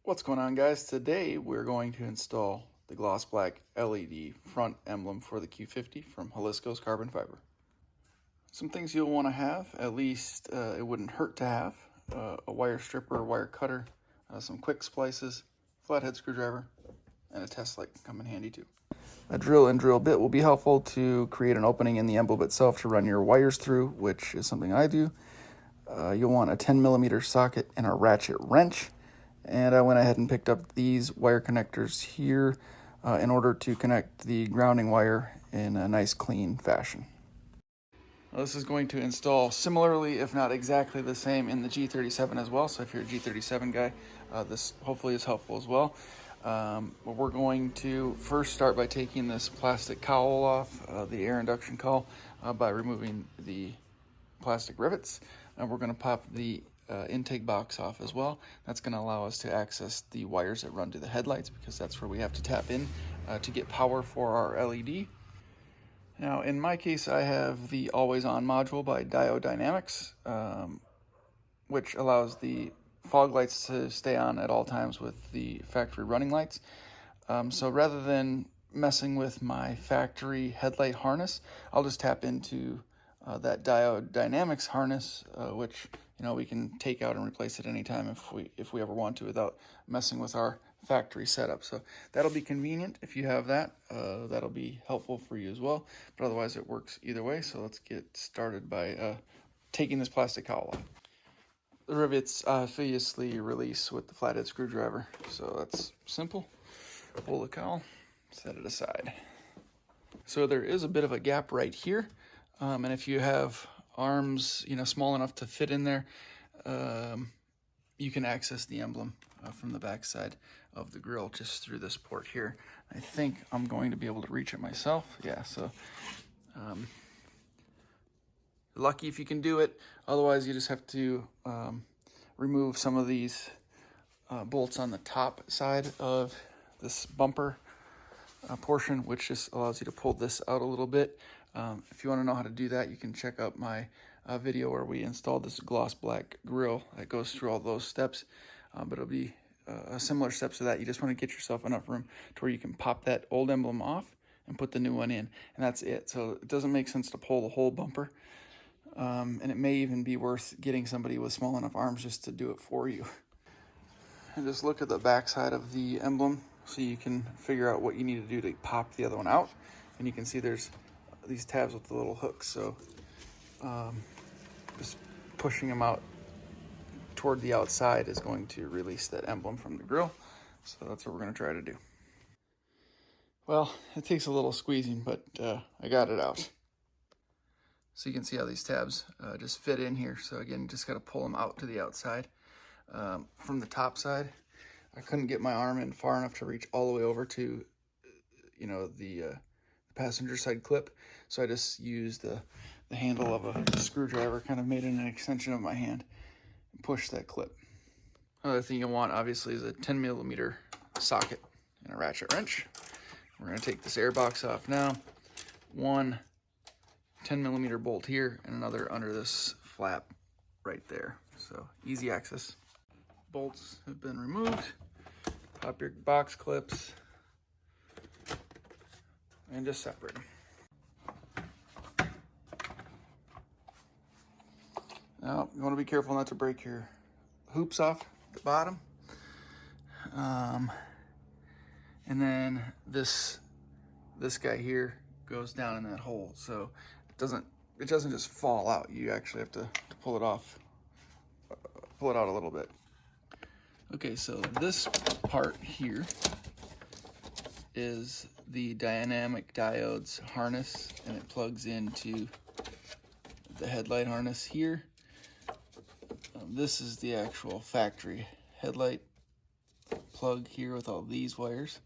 What's going on, guys? Today we're going to install the gloss black LED front emblem for the Q50 from Halisco's carbon fiber. Some things you'll want to have, at least it wouldn't hurt to have, a wire stripper, wire cutter, some quick splices, flathead screwdriver, and a test light can come in handy too. A drill and drill bit will be helpful to create an opening in the emblem itself to run your wires through, which is something I do. You'll want a 10mm socket and a ratchet wrench. And I went ahead and picked up these wire connectors here in order to connect the grounding wire in a nice clean fashion. Now, this is going to install similarly, if not exactly the same, in the G37 as well. So if you're a G37 guy, this hopefully is helpful as well. But we're going to first start by taking this plastic cowl off, the air induction cowl, by removing the plastic rivets. And we're going to pop the intake box off as well. That's going to allow us to access the wires that run to the headlights, because that's where we have to tap in to get power for our LED. Now, in my case, I have the Always On module by Diode Dynamics, which allows the fog lights to stay on at all times with the factory running lights. So rather than messing with my factory headlight harness, I'll just tap into that Diode Dynamics harness, which we can take out and replace it anytime if we ever want to, without messing with our factory setup. So that'll be convenient if you have that. That'll be helpful for you as well. But otherwise, it works either way. So let's get started by taking this plastic cowl off. The rivets obviously release with the flathead screwdriver, so that's simple. Pull the cowl, set it aside. So there is a bit of a gap right here, and if you have arms small enough to fit in there, you can access the emblem from the back side of the grill just through this port here. I think I'm going to be able to reach it myself. Yeah, so lucky if you can do it. Otherwise, you just have to remove some of these bolts on the top side of this bumper portion, which just allows you to pull this out a little bit. If you want to know how to do that, you can check out my video where we installed this gloss black grill that goes through all those steps, but it'll be similar steps to that. You just want to get yourself enough room to where you can pop that old emblem off and put the new one in, and that's it. So it doesn't make sense to pull the whole bumper, and it may even be worth getting somebody with small enough arms just to do it for you. And just look at the back side of the emblem so you can figure out what you need to do to pop the other one out. And you can see there's these tabs with the little hooks, so just pushing them out toward the outside is going to release that emblem from the grill. So that's what we're going to try to do. Well, it takes a little squeezing, but I got it out. So you can see how these tabs just fit in here. So again, you just got to pull them out to the outside. From the top side, I couldn't get my arm in far enough to reach all the way over to the passenger side clip, so I just used the handle of a screwdriver, kind of made it an extension of my hand, and pushed that clip. Another thing you'll want, obviously, is a 10mm socket and a ratchet wrench. We're going to take this air box off now. One 10mm bolt here and another under this flap right there. So easy access. Bolts have been removed. Pop your box clips and just separate them. Now, you want to be careful not to break your hoops off the bottom. And then this guy here goes down in that hole, so it doesn't just fall out. You actually have to pull it off, pull it out a little bit. Okay, so this part here is the dynamic diodes harness, and it plugs into the headlight harness here. This is the actual factory headlight plug here with all these wires.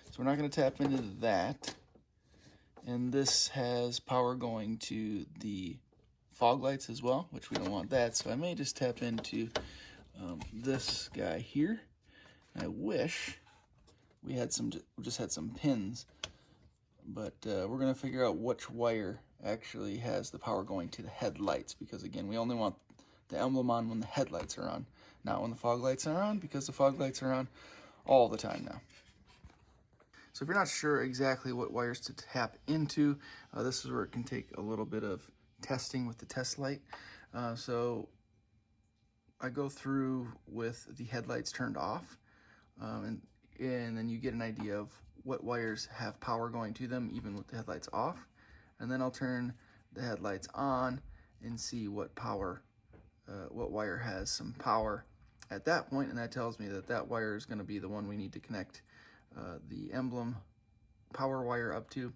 So we're not going to tap into that. And this has power going to the fog lights as well, which we don't want that. So I may just tap into this guy here. I wish we just had some pins, but we're going to figure out which wire actually has the power going to the headlights, because again, we only want the emblem on when the headlights are on. not when the fog lights are on, because the fog lights are on all the time now. So if you're not sure exactly what wires to tap into, this is where it can take a little bit of testing with the test light. So I go through with the headlights turned off, and then you get an idea of what wires have power going to them even with the headlights off. And then I'll turn the headlights on and see what power, what wire has some power at that point, and that tells me that that wire is going to be the one we need to connect the Emblem power wire up to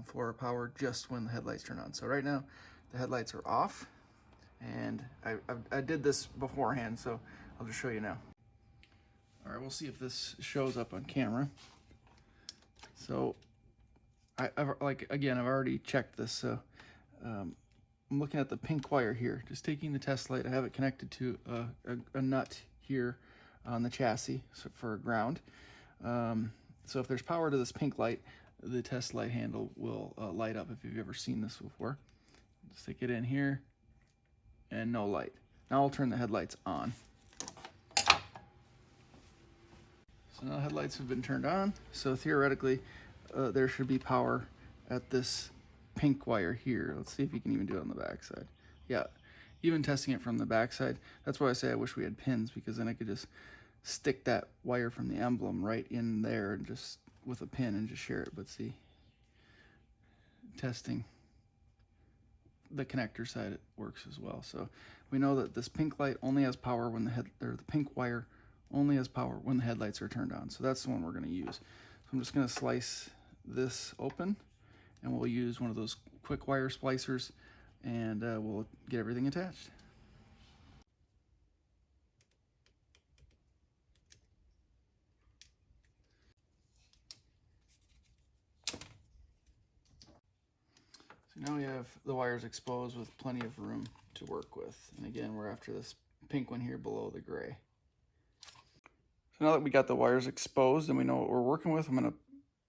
for power just when the headlights turn on. So right now the headlights are off, and I did this beforehand, so I'll just show you now. All right, we'll see if this shows up on camera. So I've already checked this, so I'm looking at the pink wire here, just taking the test light. I have it connected to a nut here on the chassis for ground. So if there's power to this pink light, the test light handle will light up, if you've ever seen this before. Stick it in here, and no light. Now I'll turn the headlights on. So now the headlights have been turned on, so theoretically there should be power at this pink wire here. Let's see if you can even do it on the back side. Yeah, even testing it from the back side, that's why I say I wish we had pins, because then I could just stick that wire from the Emblem right in there and just with a pin and just share it. But see, testing the connector side, it works as well. So we know that this pink light only has power when the pink wire only has power when the headlights are turned on. So that's the one we're going to use. So I'm just going to slice this open, and we'll use one of those quick wire splicers, and we'll get everything attached. So now we have the wires exposed with plenty of room to work with. And again, we're after this pink one here below the gray. So now that we got the wires exposed and we know what we're working with, I'm going to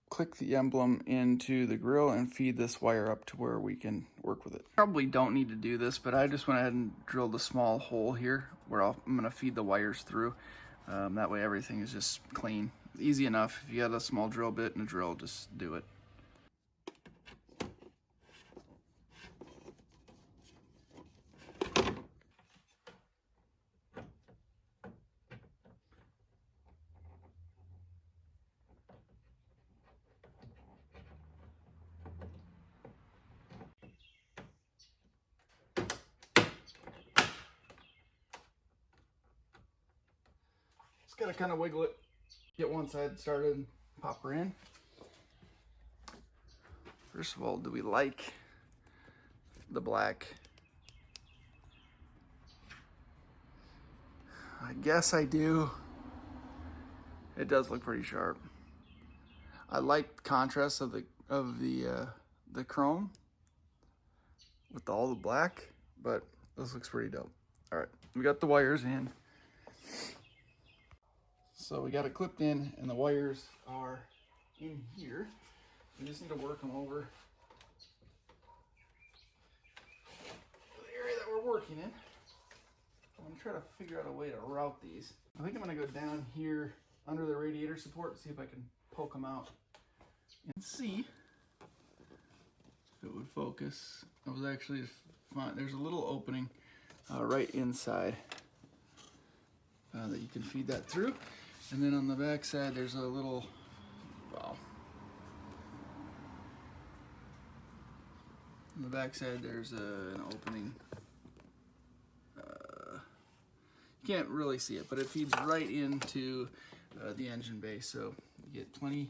click the Emblem into the grill and feed this wire up to where we can work with it. Probably don't need to do this, but I just went ahead and drilled a small hole here where I'm going to feed the wires through. That way everything is just clean. Easy enough. If you got a small drill bit and a drill, just do it. Just gotta kind of wiggle it, get one side started, and pop her in. First of all, do we like the black? I guess I do. It does look pretty sharp. I like the contrast of the chrome with all the black, but this looks pretty dope. All right, we got the wires in. So we got it clipped in, and the wires are in here. We just need to work them over the area that we're working in. I'm gonna try to figure out a way to route these. I think I'm gonna go down here under the radiator support and see if I can poke them out and see if it would focus. I was actually fine. There's a little opening right inside that you can feed that through. And then on the back side, there's a little, well, on the back side, there's an opening. You can't really see it, but it feeds right into the engine bay. So you get plenty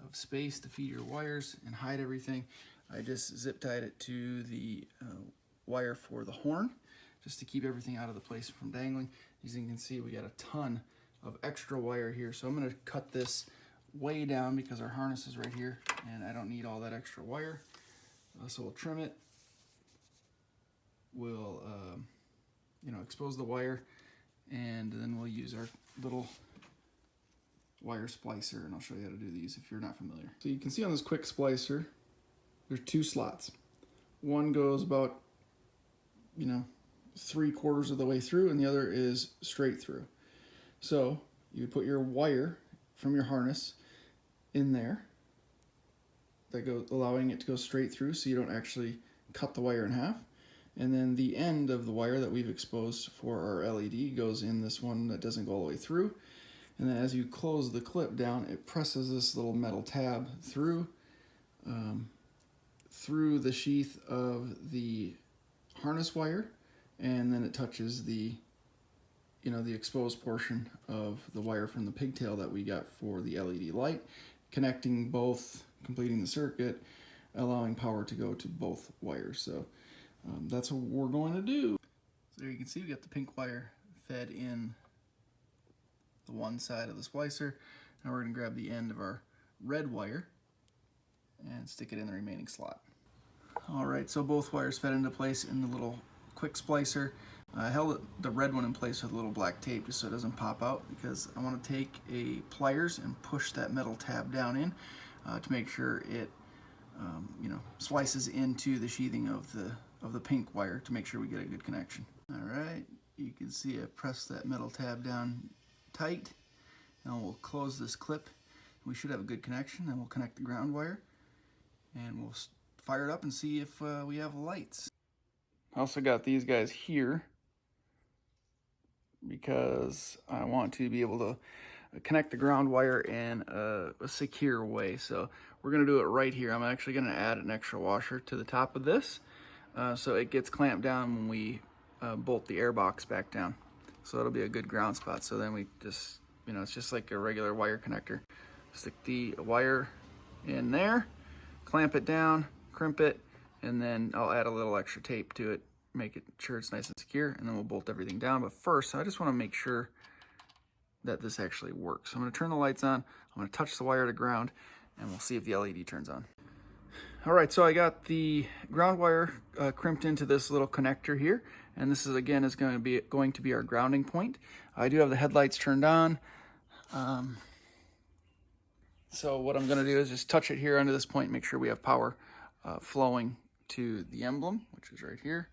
of space to feed your wires and hide everything. I just zip tied it to the wire for the horn, just to keep everything out of the place from dangling. As you can see, we got a ton of extra wire here, so I'm going to cut this way down because our harness is right here and I don't need all that extra wire. So we'll trim it, we'll expose the wire, and then we'll use our little wire splicer, and I'll show you how to do these if you're not familiar. So you can see on this quick splicer there's two slots. One goes about 3/4 of the way through, and the other is straight through. So you put your wire from your harness in there, that goes, allowing it to go straight through so you don't actually cut the wire in half. And then the end of the wire that we've exposed for our LED goes in this one that doesn't go all the way through. And then as you close the clip down, it presses this little metal tab through the sheath of the harness wire, and then it touches the the exposed portion of the wire from the pigtail that we got for the LED light, connecting both, completing the circuit, allowing power to go to both wires. So that's what we're going to do. So there you can see we got the pink wire fed in the one side of the splicer. Now we're going to grab the end of our red wire and stick it in the remaining slot. Alright, so both wires fed into place in the little quick splicer. I held the red one in place with a little black tape just so it doesn't pop out, because I want to take a pliers and push that metal tab down in to make sure it slices into the sheathing of the pink wire to make sure we get a good connection. Alright, you can see I pressed that metal tab down tight. Now we'll close this clip. We should have a good connection, and we'll connect the ground wire, and we'll fire it up and see if we have lights. I also got these guys here because I want to be able to connect the ground wire in a secure way. So we're going to do it right here. I'm actually going to add an extra washer to the top of this so it gets clamped down when we bolt the air box back down. So it'll be a good ground spot. So then we just, it's just like a regular wire connector. Stick the wire in there, clamp it down, crimp it, and then I'll add a little extra tape to it, make it sure it's nice and secure, and then we'll bolt everything down. But first, I just want to make sure that this actually works. So I'm going to turn the lights on, I'm going to touch the wire to ground, and we'll see if the LED turns on. Alright, so I got the ground wire crimped into this little connector here, and this is again going to be our grounding point. I do have the headlights turned on. So what I'm going to do is just touch it here under this point, make sure we have power flowing to the emblem, which is right here.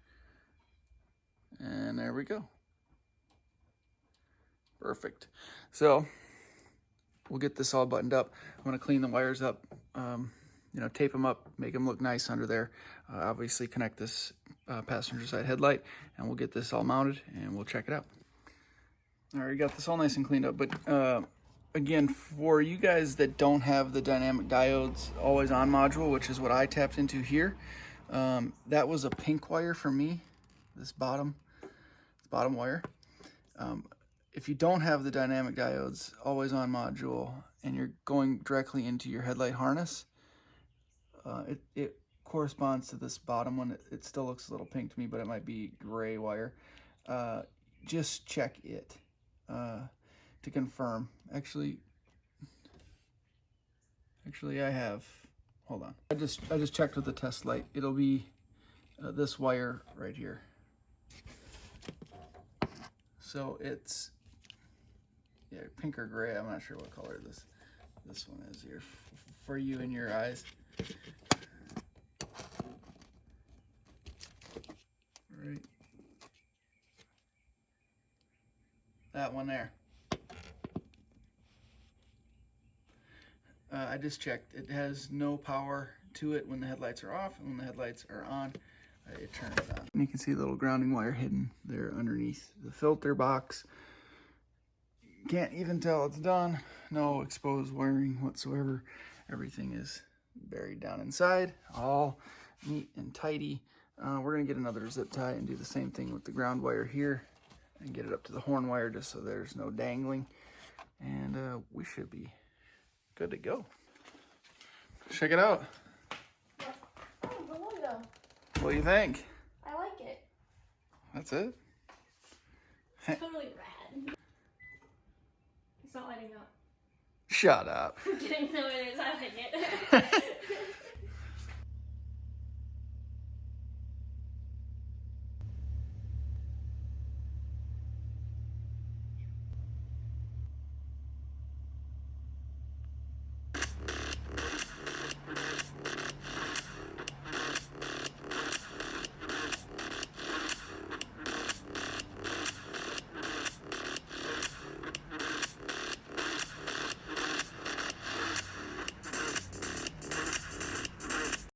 And there we go. Perfect. So we'll get this all buttoned up. I'm going to clean the wires up, tape them up, make them look nice under there. Obviously connect this passenger side headlight, and we'll get this all mounted and we'll check it out. All right, got this all nice and cleaned up, but again, for you guys that don't have the dynamic diodes always on module, which is what I tapped into here, that was a pink wire for me, this bottom wire. If you don't have the dynamic diodes always on module and you're going directly into your headlight harness, it corresponds to this bottom one. It still looks a little pink to me, but it might be gray wire. Just check it to confirm. Actually I have, hold on. I just checked with the test light. It'll be this wire right here. So it's pink or gray. I'm not sure what color this one is here for you in your eyes. Right. That one there. I just checked. It has no power to it when the headlights are off, and when the headlights are on, it turns on. And you can see the little grounding wire hidden there underneath the filter box. Can't even tell it's done. No exposed wiring whatsoever. Everything is buried down inside, all neat and tidy. We're going to get another zip tie and do the same thing with the ground wire here and get it up to the horn wire just so there's no dangling. And we should be good to go. Check it out. Oh, the logo. What do you think? I like it. That's it? It's totally rad. It's not lighting up. Shut up. I'm kidding. No, it is. I like it.